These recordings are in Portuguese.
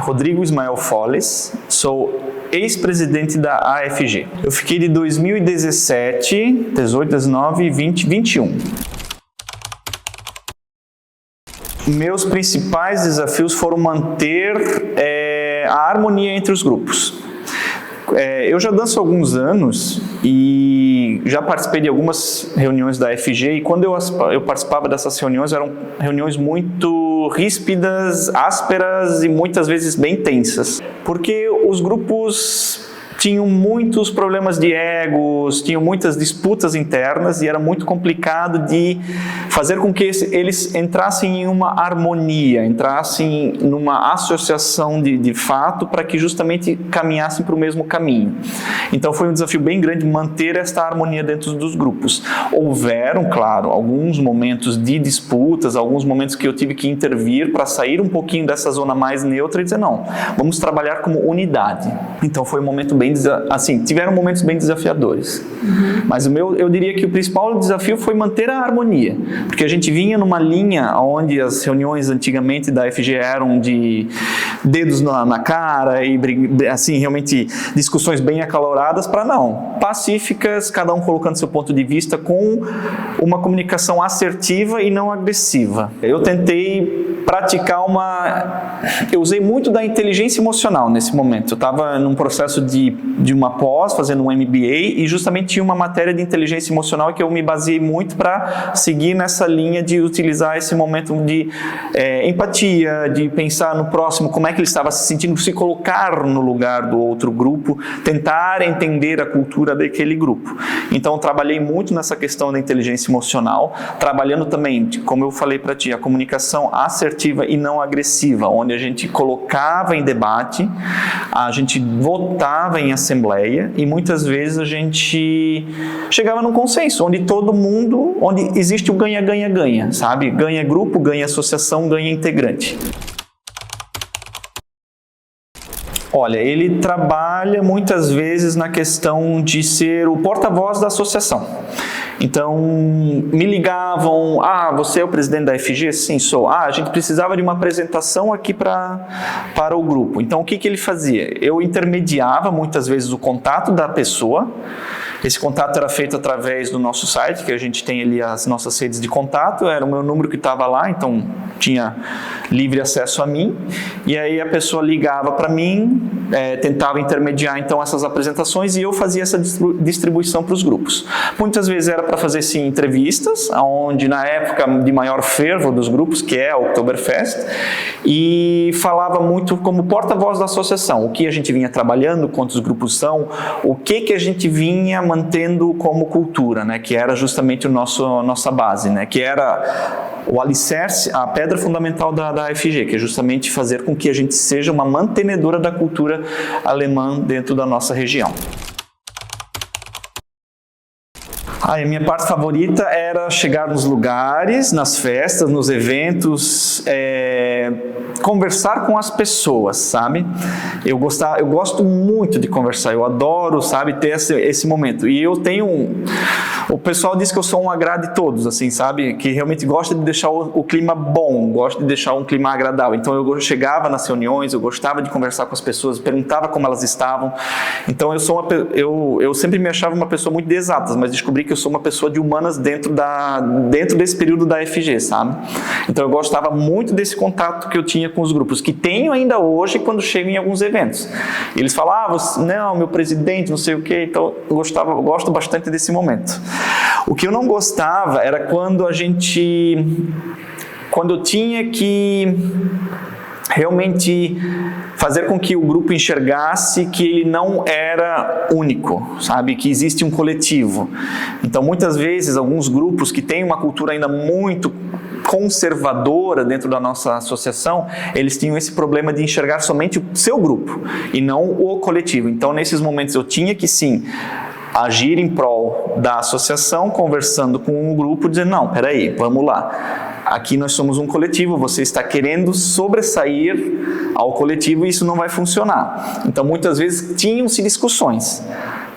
Rodrigo Ismael Foles, sou ex-presidente da AFG. Eu fiquei de 2017, 18, 19, 20, 21. Meus principais desafios foram manter a harmonia entre os grupos. Eu já danço há alguns anos e já participei de algumas reuniões da FG, e quando eu participava dessas reuniões, eram reuniões muito ríspidas, ásperas e muitas vezes bem tensas, porque os grupos tinham muitos problemas de egos, tinham muitas disputas internas e era muito complicado de fazer com que eles entrassem em uma harmonia, entrassem numa associação de fato para que justamente caminhassem para o mesmo caminho. Então foi um desafio bem grande manter esta harmonia dentro dos grupos. Houveram, claro, alguns momentos de disputas, alguns momentos que eu tive que intervir para sair um pouquinho dessa zona mais neutra e dizer não, vamos trabalhar como unidade. Então foi um momento bem assim, tiveram momentos bem desafiadores. Mas eu diria que o principal desafio foi manter a harmonia, porque a gente vinha numa linha onde as reuniões antigamente da FG eram de dedos na cara e assim, realmente discussões bem acaloradas para não, pacíficas, cada um colocando seu ponto de vista com uma comunicação assertiva e não agressiva. Eu tentei praticar eu usei muito da inteligência emocional nesse momento. Eu estava num processo de uma pós, fazendo um MBA, e justamente tinha uma matéria de inteligência emocional que eu me baseei muito para seguir nessa linha de utilizar esse momento de empatia, de pensar no próximo, como é que ele estava se sentindo, se colocar no lugar do outro grupo, tentar entender a cultura daquele grupo. Então, eu trabalhei muito nessa questão da inteligência emocional, trabalhando também, como eu falei para ti, a comunicação assertiva e não agressiva, onde a gente colocava em debate, a gente votava em assembleia e muitas vezes a gente chegava num consenso, onde existe o ganha-ganha-ganha, sabe? Ganha grupo, ganha associação, ganha integrante. Olha, ele trabalha muitas vezes na questão de ser o porta-voz da associação. Então, me ligavam, você é o presidente da FG? Sim, sou. A gente precisava de uma apresentação aqui para o grupo. Então, o que ele fazia? Eu intermediava muitas vezes o contato da pessoa. Esse contato era feito através do nosso site, que a gente tem ali as nossas redes de contato, era o meu número que estava lá, então tinha livre acesso a mim, e aí a pessoa ligava para mim, tentava intermediar então essas apresentações e eu fazia essa distribuição para os grupos. Muitas vezes era para fazer sim entrevistas, onde na época de maior fervo dos grupos, que é a Oktoberfest, e falava muito como porta-voz da associação, o que a gente vinha trabalhando, quantos grupos são, o que a gente vinha mantendo como cultura, né, que era justamente nossa base, né, que era o alicerce, a pedra fundamental da FG, que é justamente fazer com que a gente seja uma mantenedora da cultura alemã dentro da nossa região. A minha parte favorita era chegar nos lugares, nas festas, nos eventos, conversar com as pessoas, sabe? Eu gosto muito de conversar, eu adoro, sabe, ter esse momento. E eu tenho o pessoal diz que eu sou um agrade todos, assim, sabe? Que realmente gosta de deixar o clima bom, gosta de deixar um clima agradável. Então eu chegava nas reuniões, eu gostava de conversar com as pessoas, perguntava como elas estavam. Então eu sempre me achava uma pessoa muito de exatas, mas descobri que eu sou uma pessoa de humanas dentro desse período da FG, sabe? Então eu gostava muito desse contato que eu tinha com os grupos, que tenho ainda hoje quando chego em alguns eventos. Eles falavam, não, meu presidente, não sei o quê, então eu gosto bastante desse momento. O que eu não gostava era quando eu tinha que realmente fazer com que o grupo enxergasse que ele não era único, sabe? Que existe um coletivo. Então, muitas vezes, alguns grupos que têm uma cultura ainda muito conservadora dentro da nossa associação, eles tinham esse problema de enxergar somente o seu grupo e não o coletivo. Então, nesses momentos, eu tinha que, sim, agir em prol da associação, conversando com o grupo, dizendo, não, peraí, vamos lá. Aqui nós somos um coletivo, você está querendo sobressair ao coletivo e isso não vai funcionar. Então, muitas vezes, tinham-se discussões.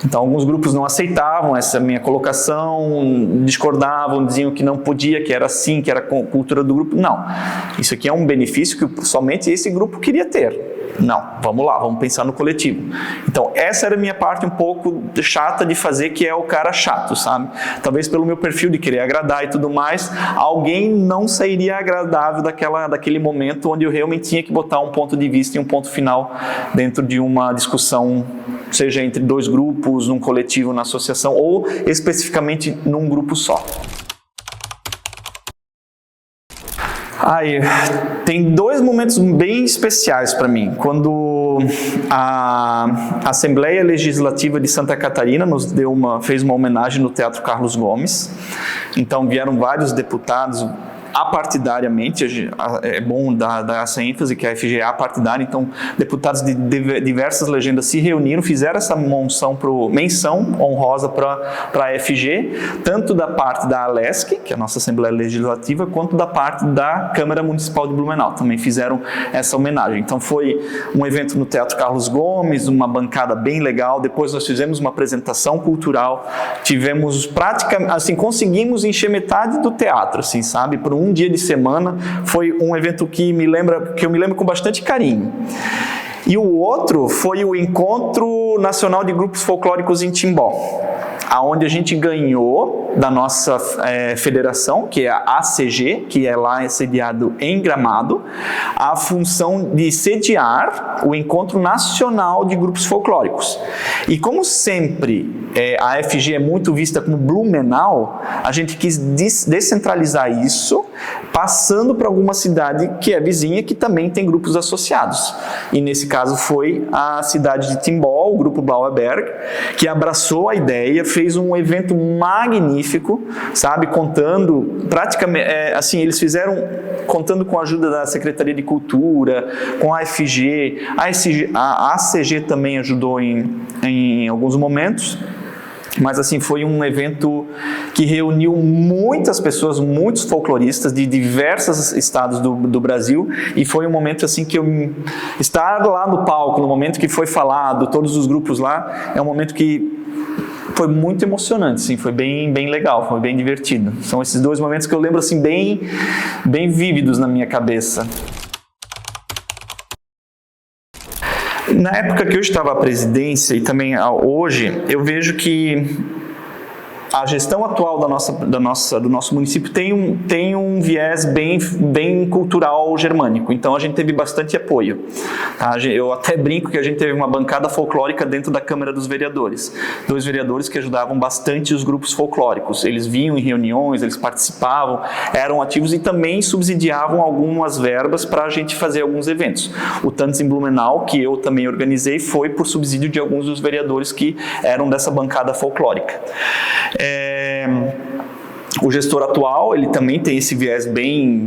Então, alguns grupos não aceitavam essa minha colocação, discordavam, diziam que não podia, que era assim, que era a cultura do grupo. Não, isso aqui é um benefício que somente esse grupo queria ter. Não, vamos lá, vamos pensar no coletivo. Então, essa era a minha parte um pouco chata de fazer, que é o cara chato, sabe? Talvez pelo meu perfil de querer agradar e tudo mais, alguém não sairia agradável daquele momento onde eu realmente tinha que botar um ponto de vista e um ponto final dentro de uma discussão, seja entre dois grupos, num coletivo, na associação, ou especificamente num grupo só. Tem dois momentos bem especiais para mim. Quando a Assembleia Legislativa de Santa Catarina fez uma homenagem no Teatro Carlos Gomes. Então vieram vários deputados apartidariamente, é bom dar essa ênfase que a FG é apartidária, então deputados de diversas legendas se reuniram, fizeram essa menção honrosa para a FG, tanto da parte da ALESC, que é a nossa Assembleia Legislativa, quanto da parte da Câmara Municipal de Blumenau, também fizeram essa homenagem. Então foi um evento no Teatro Carlos Gomes, uma bancada bem legal, depois nós fizemos uma apresentação cultural, tivemos praticamente, conseguimos encher metade do teatro, assim, sabe, por um dia de semana. Foi um evento que eu me lembro com bastante carinho. E o outro foi o Encontro Nacional de Grupos Folclóricos em Timbó, aonde a gente ganhou da nossa federação, que é a ACG, que é lá sediado em Gramado, a função de sediar o Encontro Nacional de Grupos Folclóricos. E como sempre a FG é muito vista como Blumenau, a gente quis descentralizar isso, passando para alguma cidade que é vizinha, que também tem grupos associados. E nesse caso foi a cidade de Timbó, o grupo Blauerberg, que abraçou a ideia, fez um evento magnífico, sabe, contando, praticamente, eles fizeram, contando com a ajuda da Secretaria de Cultura, com a FG, a ACG também ajudou em alguns momentos. Mas assim, foi um evento que reuniu muitas pessoas, muitos folcloristas de diversos estados do Brasil, e foi um momento assim que estar lá no palco, no momento que foi falado, todos os grupos lá, é um momento que foi muito emocionante, assim, foi bem legal, foi bem divertido. São esses dois momentos que eu lembro assim, bem vívidos na minha cabeça. Na época que eu estava à presidência e também hoje, eu vejo que a gestão atual do nosso município tem um viés bem cultural germânico, então a gente teve bastante apoio. Tá? Eu até brinco que a gente teve uma bancada folclórica dentro da Câmara dos Vereadores, 2 vereadores que ajudavam bastante os grupos folclóricos, eles vinham em reuniões, eles participavam, eram ativos e também subsidiavam algumas verbas para a gente fazer alguns eventos. O Tantos em Blumenau, que eu também organizei, foi por subsídio de alguns dos vereadores que eram dessa bancada folclórica. O gestor atual, ele também tem esse viés bem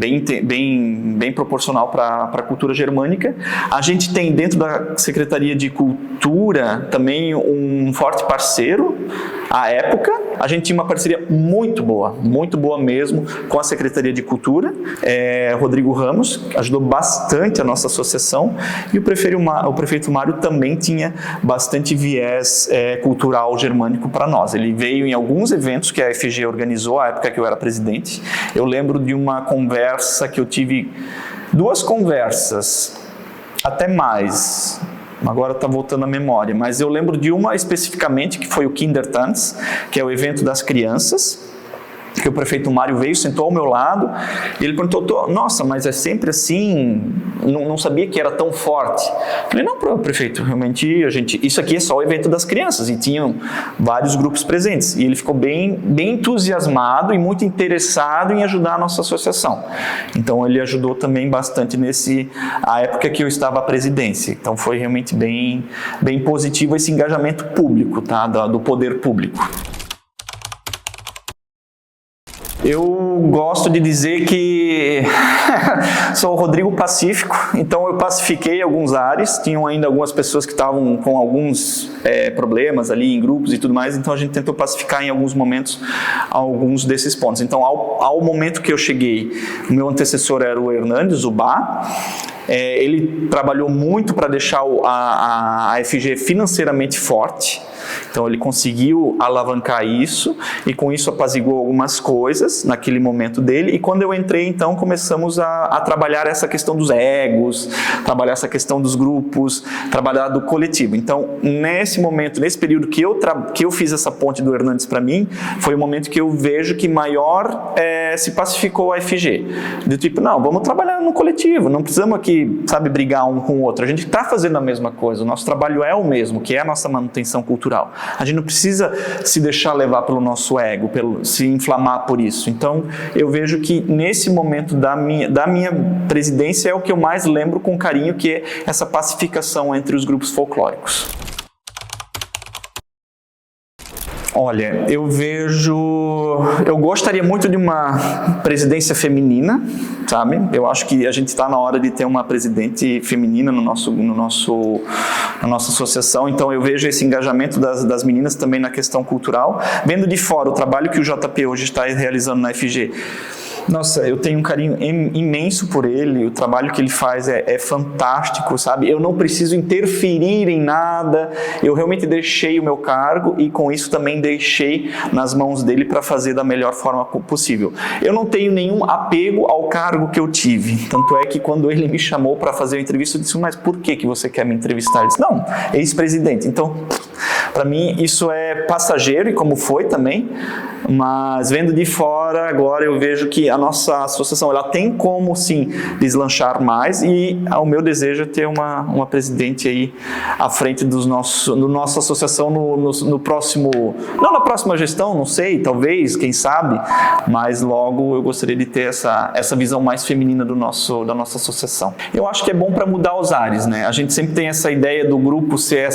proporcional para a cultura germânica. A gente tem dentro da Secretaria de Cultura também um forte parceiro. À época, a gente tinha uma parceria muito boa mesmo com a Secretaria de Cultura. Rodrigo Ramos ajudou bastante a nossa associação, e o prefeito Mário também tinha bastante viés cultural germânico para nós. Ele veio em alguns eventos que a FG organizou, à época que eu era presidente. Eu lembro de uma conversa que eu tive, 2 conversas, até mais, agora está voltando à memória, mas eu lembro de uma especificamente, que foi o Kindertanz, que é o evento das crianças, que o prefeito Mário veio, sentou ao meu lado, e ele perguntou, nossa, mas é sempre assim? Não sabia que era tão forte. Eu falei, não, prefeito, realmente, isso aqui é só o evento das crianças, e tinham vários grupos presentes, e ele ficou bem entusiasmado e muito interessado em ajudar a nossa associação. Então, ele ajudou também bastante a época que eu estava à presidência. Então, foi realmente bem positivo esse engajamento público, tá? Do poder público. Eu gosto de dizer que sou o Rodrigo Pacífico, então eu pacifiquei alguns ares, tinham ainda algumas pessoas que estavam com alguns problemas ali em grupos e tudo mais, então a gente tentou pacificar em alguns momentos alguns desses pontos. Então, ao momento que eu cheguei, o meu antecessor era o Hernandes, o Bá. Ele trabalhou muito para deixar a FG financeiramente forte, Então ele conseguiu alavancar isso e com isso apaziguou algumas coisas naquele momento dele, e quando eu entrei então começamos a trabalhar essa questão dos egos, trabalhar essa questão dos grupos, trabalhar do coletivo. Então nesse momento, nesse período que eu fiz essa ponte do Hernandes para mim, foi o momento que eu vejo que maior se pacificou a FG, do tipo, não, vamos trabalhar no coletivo, não precisamos aqui, sabe, brigar um com o outro, a gente está fazendo a mesma coisa, o nosso trabalho é o mesmo, que é a nossa manutenção cultural, a gente não precisa se deixar levar pelo nosso ego, se inflamar por isso. Então eu vejo que nesse momento da minha presidência é o que eu mais lembro com carinho, que é essa pacificação entre os grupos folclóricos. Olha, eu gostaria muito de uma presidência feminina, sabe? Eu acho que a gente está na hora de ter uma presidente feminina na nossa associação, então eu vejo esse engajamento das meninas também na questão cultural. Vendo de fora o trabalho que o JP hoje está realizando na FG, nossa, eu tenho um carinho imenso por ele, o trabalho que ele faz é fantástico, sabe? Eu não preciso interferir em nada, eu realmente deixei o meu cargo e com isso também deixei nas mãos dele para fazer da melhor forma possível. Eu não tenho nenhum apego ao cargo que eu tive, tanto é que quando ele me chamou para fazer a entrevista, eu disse, mas por que você quer me entrevistar? Ele disse, não, ex-presidente. Então, para mim, isso é passageiro, e como foi também, mas vendo de fora, agora eu vejo que a nossa associação ela tem como, sim, deslanchar mais, e o meu desejo é ter uma presidente aí à frente da nossa associação no próximo, não na próxima gestão, não sei, talvez, quem sabe, mas logo eu gostaria de ter essa visão mais feminina da nossa associação. Eu acho que é bom para mudar os ares, né? A gente sempre tem essa ideia do grupo ser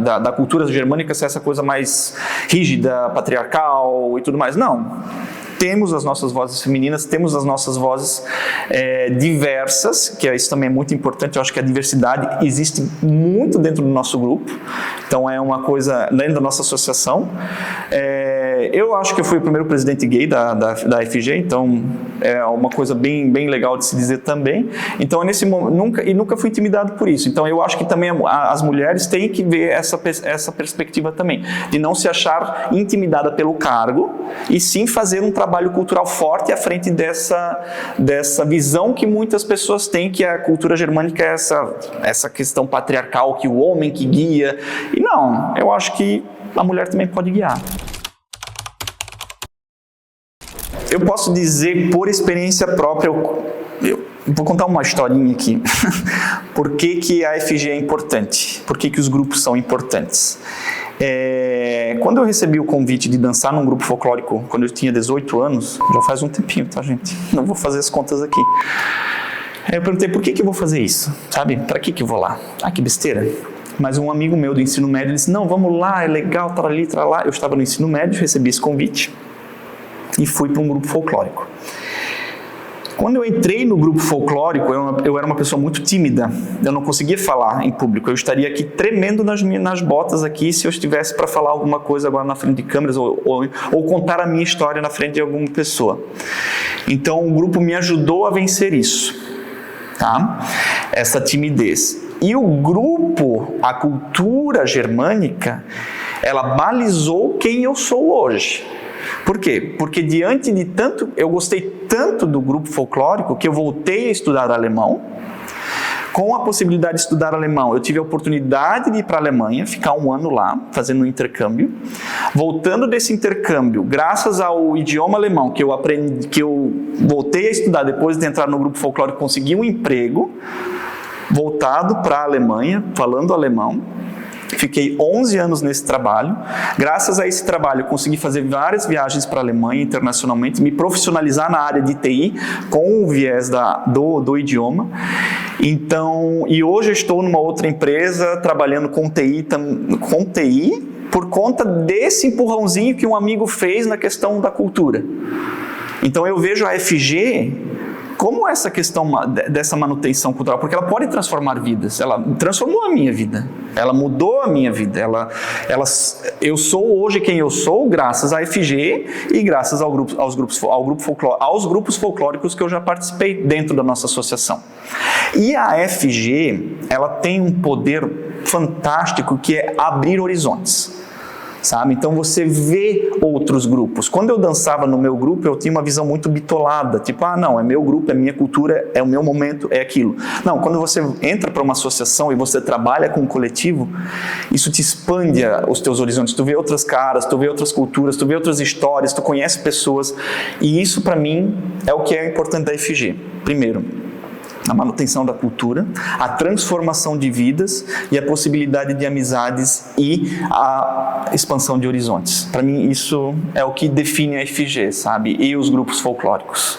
da cultura germânica ser essa coisa mais rígida, patriarcal e tudo mais. Não. Temos as nossas vozes femininas, temos as nossas vozes diversas, que isso também é muito importante. Eu acho que a diversidade existe muito dentro do nosso grupo, então é uma coisa dentro da nossa associação. Eu acho que eu fui o primeiro presidente gay da FG, então é uma coisa bem legal de se dizer também. Então nunca fui intimidado por isso. Então eu acho que também as mulheres têm que ver essa perspectiva também, de não se achar intimidada pelo cargo, e sim fazer um trabalho cultural forte à frente dessa visão que muitas pessoas têm, que a cultura germânica é essa questão patriarcal, que o homem que guia. E não, eu acho que a mulher também pode guiar. Eu posso dizer por experiência própria, eu vou contar uma historinha aqui. Por que a FG é importante? Por que os grupos são importantes? Quando eu recebi o convite de dançar num grupo folclórico, quando eu tinha 18 anos, já faz um tempinho, tá, gente? Não vou fazer as contas aqui. Eu perguntei, por que eu vou fazer isso? Sabe? Para que eu vou lá? Ah, que besteira. Mas um amigo meu do ensino médio disse, não, vamos lá, é legal, trali, tralá. Eu estava no ensino médio, recebi esse convite e fui para um grupo folclórico. Quando eu entrei no grupo folclórico, eu era uma pessoa muito tímida, eu não conseguia falar em público, eu estaria aqui tremendo nas botas aqui se eu estivesse para falar alguma coisa agora na frente de câmeras ou contar a minha história na frente de alguma pessoa. Então o grupo me ajudou a vencer isso, tá? Essa timidez. E o grupo, a cultura germânica, ela balizou quem eu sou hoje. Por quê? Porque diante de tanto, eu gostei tanto do grupo folclórico que eu voltei a estudar alemão. Com a possibilidade de estudar alemão, eu tive a oportunidade de ir para a Alemanha, ficar um ano lá, fazendo um intercâmbio. Voltando desse intercâmbio, graças ao idioma alemão que eu voltei a estudar depois de entrar no grupo folclórico, consegui um emprego, voltado para a Alemanha, falando alemão. Fiquei 11 anos nesse trabalho. Graças a esse trabalho, consegui fazer várias viagens para a Alemanha internacionalmente, me profissionalizar na área de TI com o viés do idioma. Então, e hoje eu estou numa outra empresa trabalhando com TI por conta desse empurrãozinho que um amigo fez na questão da cultura. Então eu vejo a FG como essa questão dessa manutenção cultural, porque ela pode transformar vidas. Ela transformou a minha vida, ela mudou a minha vida. Eu sou hoje quem eu sou graças à FG e graças aos grupos folclóricos que eu já participei dentro da nossa associação. E a FG, ela tem um poder fantástico que é abrir horizontes. sabe? Então você vê outros grupos. Quando eu dançava no meu grupo, eu tinha uma visão muito bitolada, tipo, não, é meu grupo, é minha cultura, é o meu momento, é aquilo. Não, quando você entra para uma associação e você trabalha com um coletivo, isso te expande os teus horizontes, tu vê outras caras, tu vê outras culturas, tu vê outras histórias, tu conhece pessoas, e isso para mim é o que é importante da IFG. Primeiro, a manutenção da cultura, a transformação de vidas e a possibilidade de amizades e a expansão de horizontes. Para mim, isso é o que define a IFG, sabe? E os grupos folclóricos.